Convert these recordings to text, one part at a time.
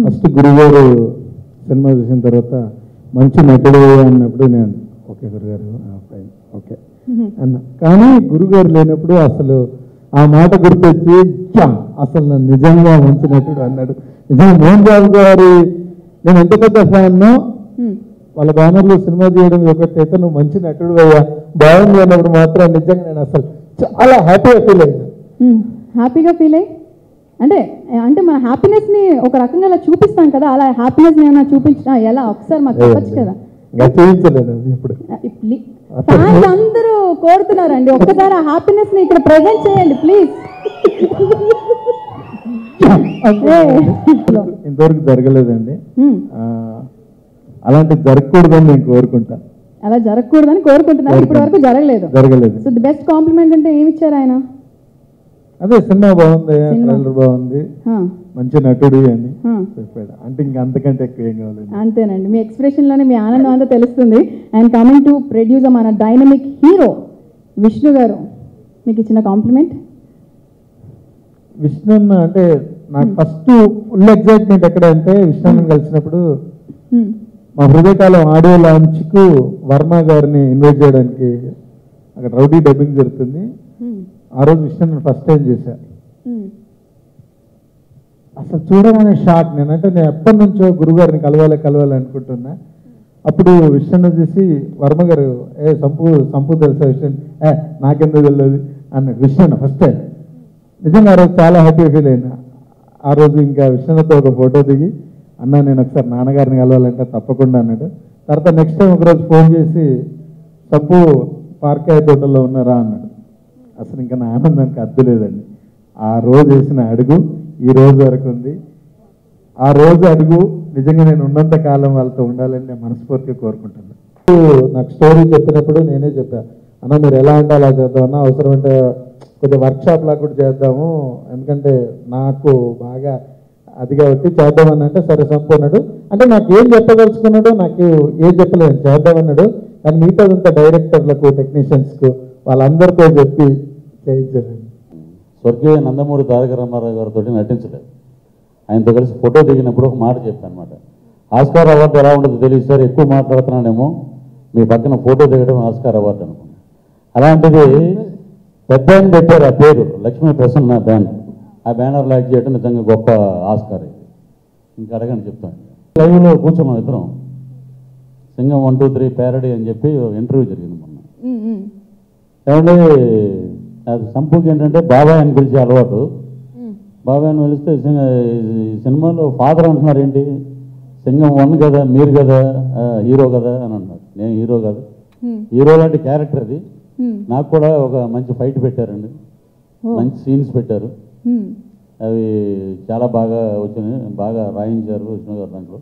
First గురుగారు cinema చూసిన తర్వాత మంచి నటుడు అన్నప్పుడు నేను ఓకే గురుగారు ఫైన్ ఓకే అన్న. కానీ గురుగారు లేనప్పుడు అసలు ఆ మాట గుర్తొచ్చి అసలు నన్ను నిజంగా మంచి నటుడు అన్నాడు. నిజంగా మోహన్ బాబు గారి నేను ఎంత పెద్ద ఫ్యాన్నో వాళ్ళ బ్యానర్లో సినిమా తీయడం ఒకటైతే నువ్వు మంచి నటుడు అయ్యా బాగుంది అన్నప్పుడు మాత్రం నిజంగా నేను అసలు చాలా హ్యాపీగా ఫీల్ అయినా. హ్యాపీగా ఫీల్ అయ్యి అంటే అంటే మన హ్యాపీనెస్ని ఒక రకంగా అలా చూపిస్తాం కదా, అలా హ్యాపీనెస్ ఏమైనా చూపించిన ఎలా ఒకసారి మాకు చెప్పచ్చు కదా. చూపించలేదు ఇప్పుడు ఫ్యాన్స్ అందరూ కోరుతున్నారండి, ఒక్కసారి ఆ హ్యాపీనెస్ ని ఇక్కడ ప్రెజెంట్ చేయండి ప్లీజ్. ఇంతవరకు జరగలేదండి, అలాంటి జరగకూడదని నేను కోరుకుంటా. అలా జరగకూడదని కోరుకుంటున్నాను, ఇప్పటి వరకు జరగలేదు. సో ది బెస్ట్ కాంప్లిమెంట్ అంటే ఏమి ఇచ్చారు ఆయన? అదే సినిమా బాగుంది, ట్రైలర్ బాగుంది, మంచి నటుడు అని చెప్పాడు. అంటే ఇంకా అంతకంటే ఎక్కువ ఏం కావాలి. అంతేనండి, మీ ఎక్స్ప్రెషన్ లోనే మీ ఆనందం అంతా తెలుస్తుంది. అండ్ కమింగ్ టు ప్రొడ్యూసర్ మన డైనమిక్ హీరో విష్ణు గారు, మీకు ఇచ్చిన కాంప్లిమెంట్? విష్ణు అంటే నాకు ఫస్ట్ ఫుల్ ఎగ్జైట్మెంట్ ఎక్కడ అంటే విష్ణు కలిసినప్పుడు మా హృదయకాలం ఆడియో లాంచ్ కు వర్మ గారిని ఇన్వైట్ చేయడానికి అక్కడ రౌడీ డబ్బింగ్ జరుగుతుంది. ఆ రోజు విష్ణు ఫస్ట్ టైం చేశా. అసలు చూడమనే షాక్. నేనంటే నేను ఎప్పటి నుంచో గురుగారిని కలవాలి అనుకుంటున్నా. అప్పుడు విష్ణు చూసి వర్మ గారు సంపు తెలుసా విష్ణు, నాకెందుకు తెలియదు అన్నాడు. విష్ణు ఫస్ట్ టైం నిజంగా ఆ రోజు చాలా హ్యాపీగా ఫీల్ అయినా. ఆ రోజు ఇంకా విష్ణుతో ఒక ఫోటో దిగి అన్నా నేను ఒకసారి నాన్నగారిని కలవాలంటే తప్పకుండా అన్నాడు. తర్వాత నెక్స్ట్ టైం ఒకరోజు ఫోన్ చేసి సంపు పార్కాయ తోటలో ఉన్నారా అన్నాడు. అసలు ఇంకా నా ఆనందానికి అద్దు లేదండి. ఆ రోజు వేసిన అడుగు ఈ రోజు వరకు ఉంది. ఆ రోజు అడుగు నిజంగా నేను ఉన్నంత కాలం వాళ్ళతో ఉండాలని నేను మనస్ఫూర్తిగా కోరుకుంటున్నాను. నాకు స్టోరీ చెప్పినప్పుడు నేనే చెప్పాను, అన్న మీరు ఎలా అంటే అలా చేద్దామన్నా, అవసరం అంటే కొద్దిగా వర్క్షాప్ లాగా కూడా చేద్దాము, ఎందుకంటే నాకు బాగా అది కాబట్టి చేద్దామని అంటే సరే సంపూర్ణడు అంటే నాకు ఏం చెప్పదలుచుకున్నాడు, నాకు ఏం చెప్పలేదు చేద్దామన్నాడు. కానీ మిగతాదంతా డైరెక్టర్లకు టెక్నీషియన్స్కు వాళ్ళందరితో చెప్పి చేయించారండి. స్వర్గీయ నందమూరి తారక రామారావు గారితో నటించలేదు. ఆయనతో కలిసి ఫోటో దిగినప్పుడు ఒక మాట చెప్పాను అనమాట, ఆస్కార్ అవార్డు ఎలా ఉండదో తెలియదు సార్, ఎక్కువ మాట్లాడుతున్నానేమో, మీ పక్కన ఫోటో దిగడం ఆస్కార్ అవార్డు అనుకున్నాను. అలాంటిది పెద్ద ఆయన పెట్టారు ఆ పేరు, లక్ష్మీ ప్రసన్న బ్యానర్. ఆ బ్యానర్ లాక్ చేయడం నిజంగా గొప్ప ఆస్కార్. ఇంకా అడగండి చెప్తాను. లైవ్లో కూర్చోమని ఇద్దరం సింగం 1, 2, 3 ప్యారడీ అని చెప్పి ఇంటర్వ్యూ జరిగింది మొన్న. ఏమంటే సంపూకి ఏంటంటే బాబాయ్ అని పిలిచే అలవాటు. బాబాయ్ అని పిలిస్తే సినిమాలో ఫాదర్ అంటున్నారు ఏంటి, సింగం 1 కదా మీరు కదా హీరో కదా అని అన్నారు. నేను హీరో కాదు, హీరో లాంటి క్యారెక్టర్ అది. నాకు కూడా ఒక మంచి ఫైట్ పెట్టారండి, మంచి సీన్స్ పెట్టారు, అవి చాలా బాగా వచ్చినాయి, బాగా రాయించారు విష్ణు గారు. దాంట్లో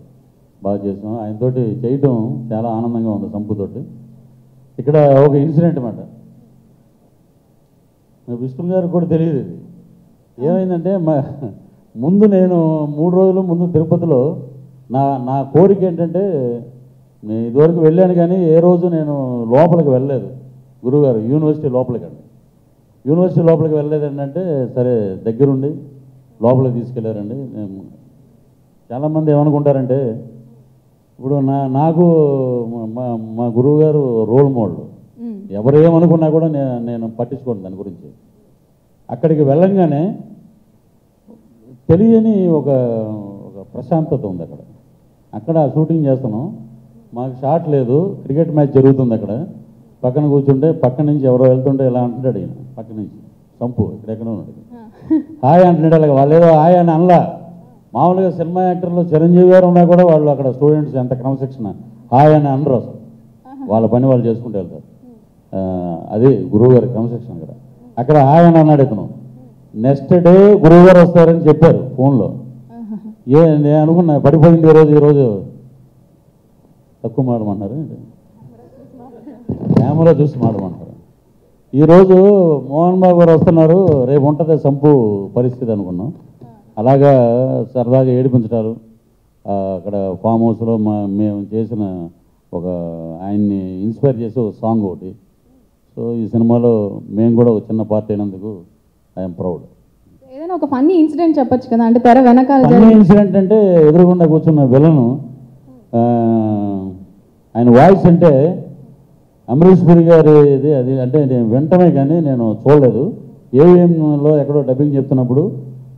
బాగా చేసాం. ఆయనతోటి చేయటం చాలా ఆనందంగా ఉంది సంపుతోటి. ఇక్కడ ఒక ఇన్సిడెంట్ అన్నమాట. విష్ణు గారికి కూడా తెలియదు ఇది. ఏమైందంటే ముందు నేను 3 రోజులు ముందు తిరుపతిలో నా కోరిక ఏంటంటే, నేను ఇదివరకు వెళ్ళాను కానీ ఏ రోజు నేను లోపలికి వెళ్ళలేదు. గురువుగారు యూనివర్సిటీ లోపలికి వెళ్ళలేదు ఏంటంటే, సరే దగ్గరుండి లోపలికి తీసుకెళ్ళారండి. చాలామంది ఏమనుకుంటారంటే, ఇప్పుడు నాకు మా గురువు గారు రోల్ మోడల్. ఎవరు ఏమనుకున్నా కూడా నేను పట్టించుకోను దాని గురించి. అక్కడికి వెళ్ళంగానే తెలియని ఒక ప్రశాంతత ఉంది అక్కడ షూటింగ్ చేస్తున్నాం. మాకు షాట్ లేదు, క్రికెట్ మ్యాచ్ జరుగుతుంది అక్కడ. పక్కన కూర్చుంటే పక్క నుంచి ఎవరో వెళ్తుంటే ఇలా అంటున్నాడు ఈయన, పక్క నుంచి సంపు ఇక్కడెక్కడ ఉన్నాడు, హాయ్ అంటున్నాడు. అలాగే వాళ్ళు ఏదో హాయ్ అని అనలా. మామూలుగా సినిమా యాక్టర్లు చిరంజీవి గారు ఉన్నా కూడా వాళ్ళు అక్కడ స్టూడెంట్స్ ఎంత క్రమశిక్షణ, హాయ్ అని అనరు అసలు. వాళ్ళ పని వాళ్ళు చేసుకుంటూ వెళ్తారు. అది గురువు గారి క్రమశిక్షణ. అక్కడ హాయ్ అని అన్నాడు ఇతను. నెక్స్ట్ డే గురువు గారు వస్తారని చెప్పారు ఫోన్లో. నేను అనుకున్నా పడిపోయింది ఈరోజు తక్కువ మాడమంటారు, కెమెరా చూసి మాడమంటారు. ఈరోజు మోహన్ బాబు గారు వస్తున్నారు, రేపు ఉంటుంది సంపు పరిస్థితి అనుకున్నాం. అలాగా సరదాగా ఏడిపించడాలు అక్కడ ఫామ్ హౌస్లో మేము చేసిన ఒక ఆయన్ని ఇన్స్పైర్ చేసే ఒక సాంగ్ ఒకటి. సో ఈ సినిమాలో మేము కూడా ఒక చిన్న పార్ట్ అయినందుకు ఐఎమ్ ప్రౌడ్. ఏదైనా ఒక ఫన్నీ ఇన్సిడెంట్ చెప్పొచ్చు కదా, అంటే తెర వెనకాల ఫన్నీ ఇన్సిడెంట్ అంటే ఎదురుగుండా కూర్చున్న విలను ఆయన వాయిస్ అంటే అమరీష్ పురి గారిది. అది అంటే నేను వింటమే కానీ నేను చూడలేదు. ఏవిఎంలో ఎక్కడో డబ్బింగ్ చెప్తున్నప్పుడు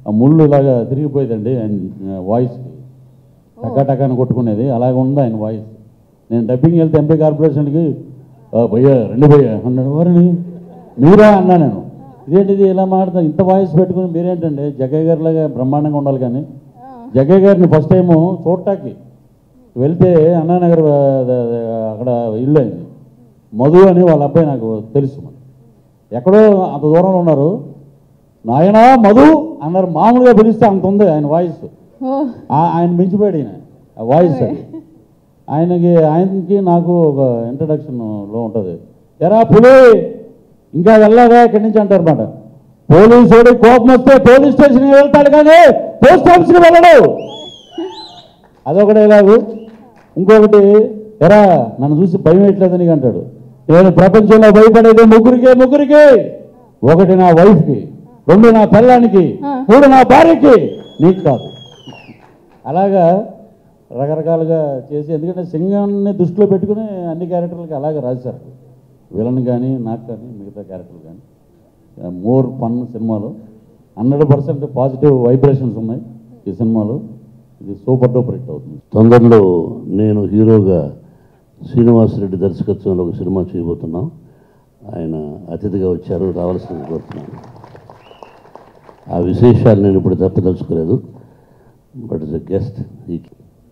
ఆ ముళ్ళు ఇలాగా తిరిగిపోయేదండి ఆయన వాయిస్కి, టకాటకాన్ని కొట్టుకునేది. అలాగే ఉంది ఆయన వాయిస్. నేను డబ్బింగ్ వెళ్తే ఎంపీ కార్పొరేషన్కి భయ్యా 2 భయ్యా అన్నాడు. వారిని మీరా అన్నా నేను. ఇదేంటిది ఇలా మాట్లాడుతాను, ఇంత వాయిస్ పెట్టుకుని మీరేంటండి జగ్గయ్య గారిలాగా బ్రహ్మాండంగా ఉండాలి. కానీ జగ్గయ్య గారిని ఫస్ట్ టైము చూడటానికి వెళ్తే అన్నానగర్ అక్కడ ఇల్లు అయింది. మధు అని వాళ్ళ అబ్బాయి నాకు తెలుసు. ఎక్కడో అంత దూరంలో ఉన్నారు. నాయనా మధు అన్నారు. మామూలుగా పిలిస్తే అంత ఉంది ఆయన వాయిస్. ఆయన మించిపోయాడు ఈయన ఆ వాయిస్. ఆయనకి నాకు ఒక ఇంట్రడక్షన్లో ఉంటుంది. ఎరా పులి ఇంకా వెళ్ళగా ఇక్కడి నుంచి అంటారు అన్నమాట. పోలీసుడి కోపం వస్తే పోలీస్ స్టేషన్కి వెళ్తాడు కానీ పోస్ట్ ఆఫీస్కి వెళ్ళడు. అదొకటి ఇలాగు. ఇంకొకటి, ఎరా నన్ను చూసి భయం వేయట్లేదు నీకు అంటాడు. నేను ప్రపంచంలో భయపడేది ముగ్గురికి. 1 నా వైఫ్కి, 2 నా పిల్లానికి, 3 నా భార్యకి, నీకు కాదు. అలాగా రకరకాలుగా చేసి, ఎందుకంటే సింగాన్ని దృష్టిలో పెట్టుకుని అన్ని క్యారెక్టర్లకి అలాగే రాశారు. విలన్ కానీ నాకు కానీ మిగతా క్యారెక్టర్లు కానీ. మోర్ ఫన్ సినిమాలో 100% పాజిటివ్ వైబ్రేషన్స్ ఉన్నాయి ఈ సినిమాలో. ఇది సూపర్ డూపర్ హిట్ అవుతుంది. తొందరలో నేను హీరోగా శ్రీనివాసరెడ్డి దర్శకత్వంలో ఒక సినిమా చేయబోతున్నాం. ఆయన అతిథిగా వచ్చారు, రావాల్సింది కోరుతున్నాను. ఆ విశేషాలు నేను ఇప్పుడు చెప్పదలుచుకోలేదు, but is a guest.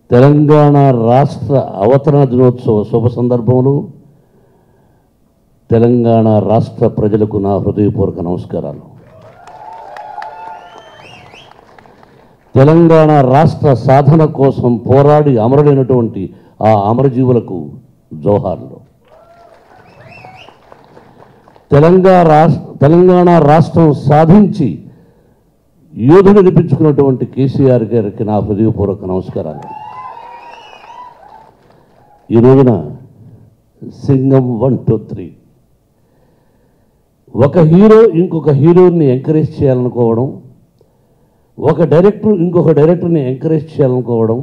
Telangana రాష్ట్ర అవతరణ దినోత్సవ శుభ సందర్భంలో తెలంగాణ రాష్ట్ర ప్రజలకు నా హృదయపూర్వక నమస్కారాలు. తెలంగాణ రాష్ట్ర సాధన కోసం పోరాడి అమరులైనటువంటి ఆ అమరజీవులకు జోహార్లు. తెలంగాణ రాష్ట్రం సాధించి యోధుడు అనిపించుకున్నటువంటి కేసీఆర్ గారికి నా హృదయపూర్వక నమస్కారాలు. ఈ రోజున సింగం 1, 2, 3 ఒక హీరో ఇంకొక హీరోని ఎంకరేజ్ చేయాలనుకోవడం, ఒక డైరెక్టర్ ఇంకొక డైరెక్టర్ని ఎంకరేజ్ చేయాలనుకోవడం,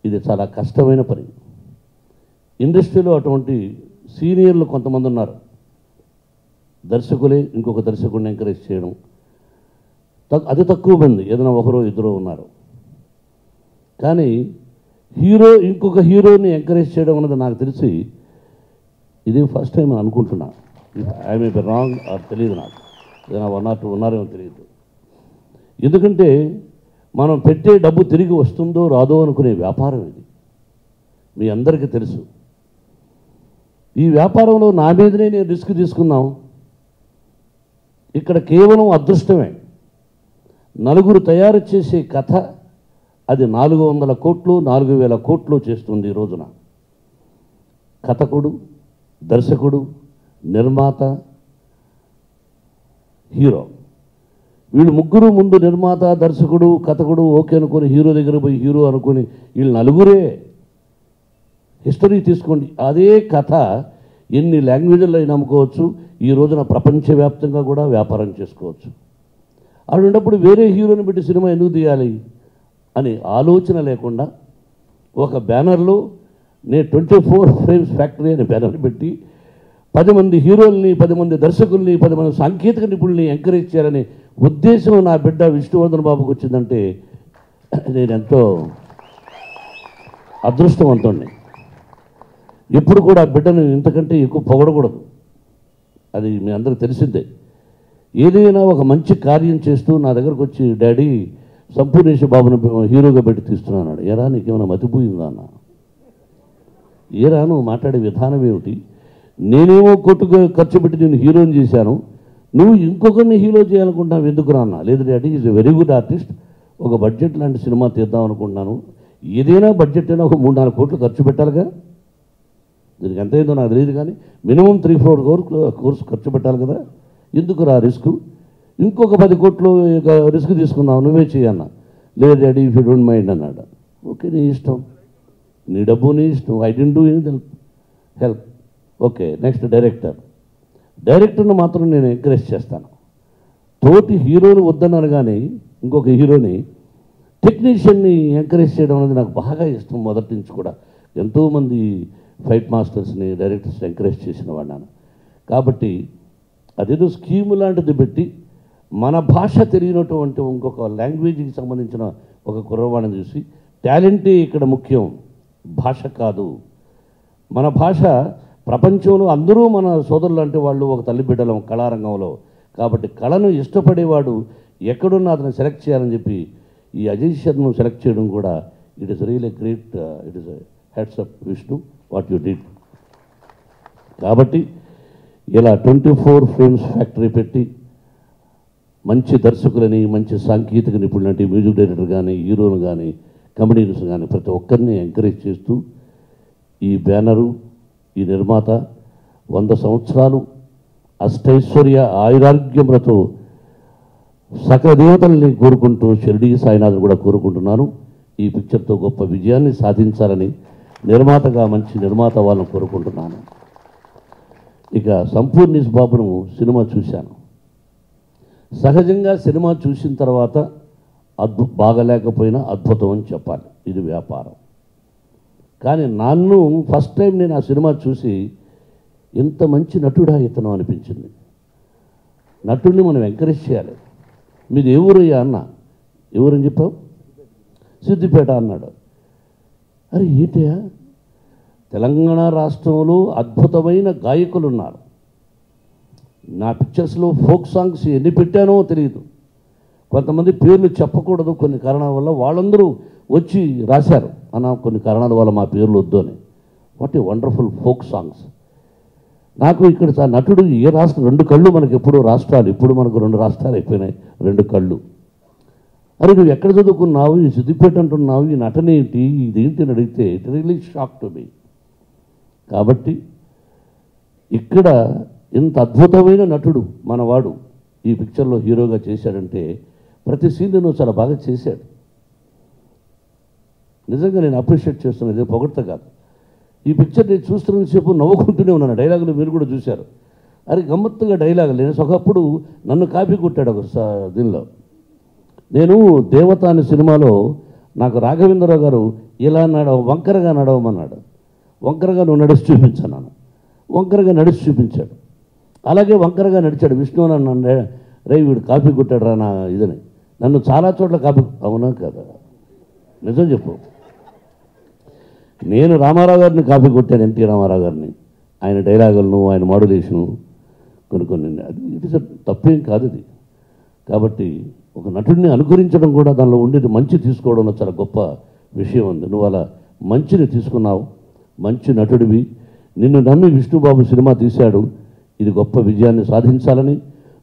ఇది చాలా కష్టమైన పని. ఇండస్ట్రీలో అటువంటి సీనియర్లు కొంతమంది ఉన్నారు. దర్శకులే ఇంకొక దర్శకుడిని ఎంకరేజ్ చేయడం అది తక్కువ మంది, ఏదైనా 1, 2 ఉన్నారు. కానీ హీరో ఇంకొక హీరోని ఎంకరేజ్ చేయడం అన్నది నాకు తెలిసి ఇది ఫస్ట్ టైం అనుకుంటున్నా. I may be wrong or తెలియదు, నాకు ఏదైనా 1 or 2 ఉన్నారేమో తెలియదు. ఎందుకంటే మనం పెట్టే డబ్బు తిరిగి వస్తుందో రాదో అనుకునే వ్యాపారం ఇది, మీ అందరికీ తెలుసు. ఈ వ్యాపారంలో నా మీదనే నేను రిస్క్ తీసుకున్నాం. ఇక్కడ కేవలం అదృష్టమే. నలుగురు తయారు చేసే కథ అది 400 కోట్లు 4000 కోట్లు చేస్తుంది ఈ రోజున. కథకుడు, దర్శకుడు, నిర్మాత, హీరో, వీళ్ళు ముగ్గురు ముందు నిర్మాత, దర్శకుడు, కథకుడు ఓకే అనుకుని హీరో దగ్గర పోయి హీరో అనుకుని వీళ్ళు నలుగురే హిస్టరీ తీసుకోండి. అదే కథ ఎన్ని లాంగ్వేజ్లో అయినా అమ్ముకోవచ్చు. ఈ రోజున ప్రపంచవ్యాప్తంగా కూడా వ్యాపారం చేసుకోవచ్చు. అటువంటిప్పుడు వేరే హీరోని పెట్టి సినిమా ఎందుకు తీయాలి అని ఆలోచన లేకుండా ఒక బ్యానర్లో నేను 24 ఫ్రేమ్స్ ఫ్యాక్టరీ అనే బ్యానర్ పెట్టి 10 మంది హీరోల్ని, 10 మంది దర్శకుల్ని, 10 మంది సాంకేతిక నిపుణుల్ని ఎంకరేజ్ చేయాలనే ఉద్దేశం నా బిడ్డ విష్ణువర్ధన్ బాబుకు వచ్చిందంటే నేను ఎంతో అదృష్టవంతుణ్ణి. ఎప్పుడు కూడా బిడ్డను ఇంతకంటే ఎక్కువ పొగడకూడదు, అది మీ అందరికీ తెలిసిందే. ఏదైనా ఒక మంచి కార్యం చేస్తూ నా దగ్గరకు వచ్చి డాడీ సంపూర్ణేశ్వర బాబును హీరోగా పెట్టి తీస్తున్నాడు. ఏరా నీకేమైనా మతిపోయిందా అన్న? ఏరా నువ్వు మాట్లాడే విధానం ఏమిటి? నేనేమో కొట్టుగా ఖర్చు పెట్టి నేను హీరోని చేశాను, నువ్వు ఇంకొకరిని హీరో చేయాలనుకుంటున్నావు ఎందుకు రాన్నా? లేదు daddy is a very good artist, ఒక బడ్జెట్ లాంటి సినిమా తీద్దాం అనుకుంటున్నాను. ఏదైనా బడ్జెట్ అయినా ఒక 3-4 కోట్లు ఖర్చు పెట్టాలిగా. దీనికి ఎంత అయిందో నాకు తెలియదు, కానీ మినిమం 3-4 కోర్స్ ఖర్చు పెట్టాలి కదా. ఎందుకు రా రిస్క్? ఇంకొక 10 కోట్లు రిస్క్ తీసుకుందాం, నువ్వే చేయన్నా. లేదు daddy if you don't mind అన్నాడు. ఓకే నీ ఇష్టం, నీ డబ్బు నీ ఇష్టం. I don't do any help. Okay next డైరెక్టర్ను మాత్రం నేను ఎంకరేజ్ చేస్తాను. తోటి హీరోని వద్దన్నాను, కానీ ఇంకొక హీరోని, టెక్నీషియన్ని ఎంకరేజ్ చేయడం అనేది నాకు బాగా ఇష్టం. మొదటి నుంచి కూడా ఎంతోమంది ఫైట్ మాస్టర్స్ని, డైరెక్టర్స్ని ఎంకరేజ్ చేసిన వాడినాను. కాబట్టి అదేదో స్కీము లాంటిది పెట్టి మన భాష తెలియనటువంటి ఇంకొక లాంగ్వేజ్కి సంబంధించిన ఒక కుర్రవాడిని చూసి, టాలెంటే ఇక్కడ ముఖ్యం, భాష కాదు. మన భాష ప్రపంచంలో అందరూ మన సోదరులు అంటే వాళ్ళు ఒక తల్లి బిడ్డలం కళారంగంలో. కాబట్టి కళను ఇష్టపడేవాడు ఎక్కడున్నా అతను సెలెక్ట్ చేయాలని చెప్పి ఈ అజయ్ శర్మను సెలెక్ట్ చేయడం కూడా it is real a great, it is hats up Vishnu what you did. కాబట్టి ఇలా 24 ఫ్రేమ్స్ ఫ్యాక్టరీ పెట్టి మంచి దర్శకులని, మంచి సాంకేతిక నిపుణులు అంటే మ్యూజిక్ డైరెక్టర్ కానీ, హీరోలు కానీ, కమెడియన్స్ కానీ ప్రతి ఒక్కరిని ఎంకరేజ్ చేస్తూ ఈ బ్యానరు, ఈ నిర్మాత 100 సంవత్సరాలు అష్టైశ్వర్య ఆయురారోగ్యములతో సకల దేవతల్ని కోరుకుంటూ షిరిడి సాయినాథ్ కూడా కోరుకుంటున్నాను. ఈ పిక్చర్తో గొప్ప విజయాన్ని సాధించాలని నిర్మాతగా మంచి నిర్మాత వాళ్ళని కోరుకుంటున్నాను. ఇక సంపూర్ణేశ్ బాబును సినిమా చూశాను. సహజంగా సినిమా చూసిన తర్వాత బాగలేకపోయినా అద్భుతం అని చెప్పాలి, ఇది వ్యాపారం. కానీ నన్ను ఫస్ట్ టైం నేను ఆ సినిమా చూసి ఇంత మంచి నటుడా ఇతను అనిపించింది. నటుడిని మనం ఎంకరేజ్ చేయాలి. మీది ఏ ఊరయ్యా అన్న? ఎవరని చెప్పావు? సిద్దిపేట అన్నాడు. అరే ఏంటయ్యా, తెలంగాణ రాష్ట్రంలో అద్భుతమైన గాయకులు ఉన్నారు. నా పిక్చర్స్లో ఫోక్ సాంగ్స్ ఎన్ని పెట్టానో తెలియదు. కొంతమంది పేర్లు చెప్పకూడదు కొన్ని కారణాల వల్ల, వాళ్ళందరూ వచ్చి రాశారు అన్న కొన్ని కారణాల వల్ల మా పేర్లు వద్దు అని. What a wonderful folk songs. నాకు ఇక్కడ నటుడు ఏ రాష్ట్రం, 2 కళ్ళు మనకి ఎప్పుడూ రాష్ట్రాలు, ఇప్పుడు మనకు 2 రాష్ట్రాలు అయిపోయినాయి, 2 కళ్ళు. అరే నువ్వు ఎక్కడ చదువుకున్నావు, ఈ సిద్దిపేట అంటున్నావు, ఈ నటనేంటి, ఇదేంటి అని అడిగితే it really shock to me. కాబట్టి ఇక్కడ ఇంత అద్భుతమైన నటుడు మనవాడు ఈ పిక్చర్లో హీరోగా చేశాడంటే ప్రతి సీన్ను చాలా బాగా చేశాడు. నిజంగా నేను అప్రిషియేట్ చేస్తున్నది, పొగడ్త కాదు. ఈ పిక్చర్ నేను చూస్తున్నంతసేపు నవ్వుకుంటూనే ఉన్నాను. డైలాగులు మీరు కూడా చూశారు. అరే గమ్మత్తుగా డైలాగులు. నేను ఒకప్పుడు నన్ను కాపీ కొట్టాడు ఒక దీనిలో. నేను దేవత అనే సినిమాలో నాకు రాఘవేంద్రరావు గారు ఇలా వంకరగా నడవమన్నాడు. వంకరగా నువ్వు నడిచి చూపించాను. వంకరగా నడిచి చూపించాడు. అలాగే వంకరగా నడిచాడు. విష్ణు నన్ను రే వీడు కాపీ కొట్టాడు రా నా ఇదని. నన్ను చాలా చోట్ల కాపీ, అవునా కదా? నిజం చెప్పు. నేను రామారావు గారిని కాపీ కొట్టాను, ఎన్టీ రామారావు గారిని, ఆయన డైలాగులను, ఆయన మాడ్యులేషను కొన్ని అది ఇట్ ఇస్ తప్పేం కాదు ఇది. కాబట్టి ఒక నటుడిని అనుకరించడం కూడా దానిలో ఉండేది మంచి తీసుకోవడంలో చాలా గొప్ప విషయం ఉంది. నువ్వు అలా మంచిని తీసుకున్నావు, మంచి నటుడివి. నిన్ను నమ్మి విష్ణుబాబు సినిమా తీశాడు. ఇది గొప్ప విజయాన్ని సాధించాలని,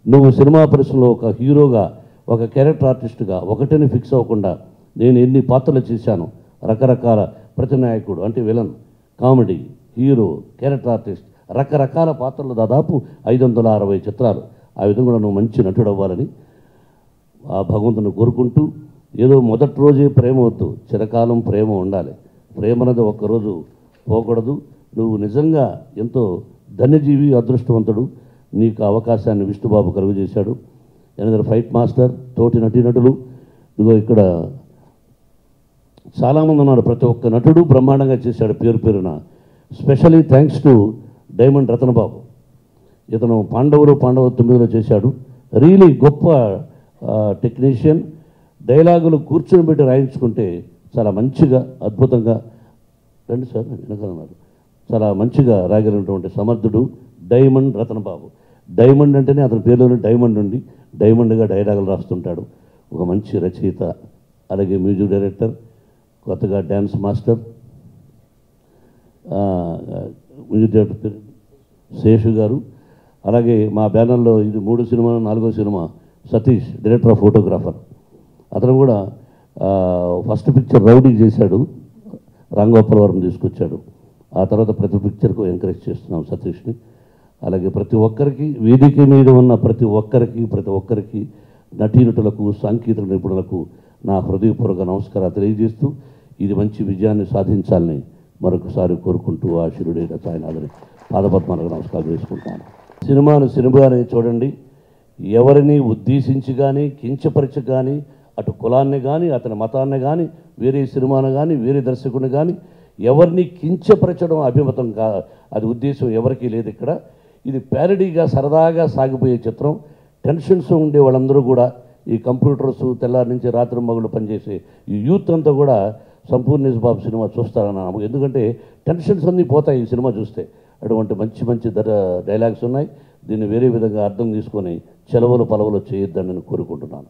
నువ్వు సినిమా పరిశ్రమలో ఒక హీరోగా, ఒక క్యారెక్టర్ ఆర్టిస్ట్గా ఒకటని ఫిక్స్ అవ్వకుండా నేను ఎన్ని పాత్రలు చేశాను, రకరకాల ప్రతినాయకుడు అంటే villain, comedy, hero, character artist, రకరకాల పాత్రలు దాదాపు 560 చిత్రాలు. ఆ విధంగా కూడా నువ్వు మంచి నటుడు అవ్వాలని ఆ భగవంతుని కోరుకుంటూ, ఏదో మొదటి రోజే ప్రేమ వద్దు, చిరకాలం ప్రేమ ఉండాలి. ప్రేమ అనేది ఒక్కరోజు పోకూడదు. నువ్వు నిజంగా ఎంతో ధన్యజీవి, అదృష్టవంతుడు. నీకు అవకాశాన్ని విష్ణుబాబు కలుగు చేశాడు. ఎనదర్ ఫైట్ మాస్టర్, తోటి నటీనటులు ఇదిగో ఇక్కడ చాలామంది ఉన్నారు. ప్రతి ఒక్క నటుడు బ్రహ్మాండంగా చేశాడు పేరు పేరున. Specially thanks to diamond Ratnababu. ఇతను పాండవులు 9లో చేశాడు. రియలీ గొప్ప టెక్నీషియన్. డైలాగులు కూర్చొని పెట్టి రాయించుకుంటే చాలా మంచిగా, అద్భుతంగా, రండి సార్ వెనకాలన్నారు, చాలా మంచిగా రాగలిగినటువంటి సమర్థుడు డైమండ్ రతనబాబు. డైమండ్ అంటేనే అతని పేరులోనే డైమండ్ ఉండి డైమండ్గా డైలాగులు రాస్తుంటాడు. ఒక మంచి రచయిత, అలాగే మ్యూజిక్ డైరెక్టర్, కొత్తగా dance master, music director Seshu గారు. అలాగే మా బ్యానర్లో ఇది 3వ సినిమా, 4వ cinema Satish, director of photographer. అతను కూడా ఫస్ట్ పిక్చర్ రౌడీ చేశాడు, రాంగోపాలవరం తీసుకొచ్చాడు. ఆ తర్వాత ప్రతి పిక్చర్కు ఎంకరేజ్ చేస్తున్నాం సతీష్ని. అలాగే ప్రతి ఒక్కరికి, వేదిక మీద ఉన్న ప్రతి ఒక్కరికి నటీనటులకు, సాంకేతిక నిపుణులకు నా హృదయపూర్వక నమస్కారాలు తెలియజేస్తూ, ఇది మంచి విజయాన్ని సాధించాలని మరొకసారి కోరుకుంటూ ఆ శిరుడైన సాయినాథుని పాదపద్మాలకు నమస్కారం చేసుకుంటాను. సినిమాని చూడండి. ఎవరిని ఉద్దేశించి కానీ, కించపరిచి కానీ, అటు కులాన్ని కానీ, అతని మతాన్ని కానీ, వేరే సినిమాను కానీ, వేరే దర్శకుని కానీ ఎవరిని కించపరచడం అభిమతం అది ఉద్దేశం ఎవరికీ లేదు ఇక్కడ. ఇది ప్యారడీగా సరదాగా సాగిపోయే చిత్రం. టెన్షన్స్ ఉండే వాళ్ళందరూ కూడా, ఈ కంప్యూటర్స్ తెల్లారి నుంచి రాత్రి మగుళ్ళు పనిచేసే ఈ యూత్ అంతా కూడా సంపూర్ణ బాబు సినిమా చూస్తారని నమ్మకం. ఎందుకంటే టెన్షన్స్ అన్నీ పోతాయి ఈ సినిమా చూస్తే. అటువంటి మంచి మంచి డైలాగ్స్ ఉన్నాయి. దీన్ని వేరే విధంగా అర్థం తీసుకొని చెలవలు పలవలు చేయొద్దని నేను కోరుకుంటున్నాను.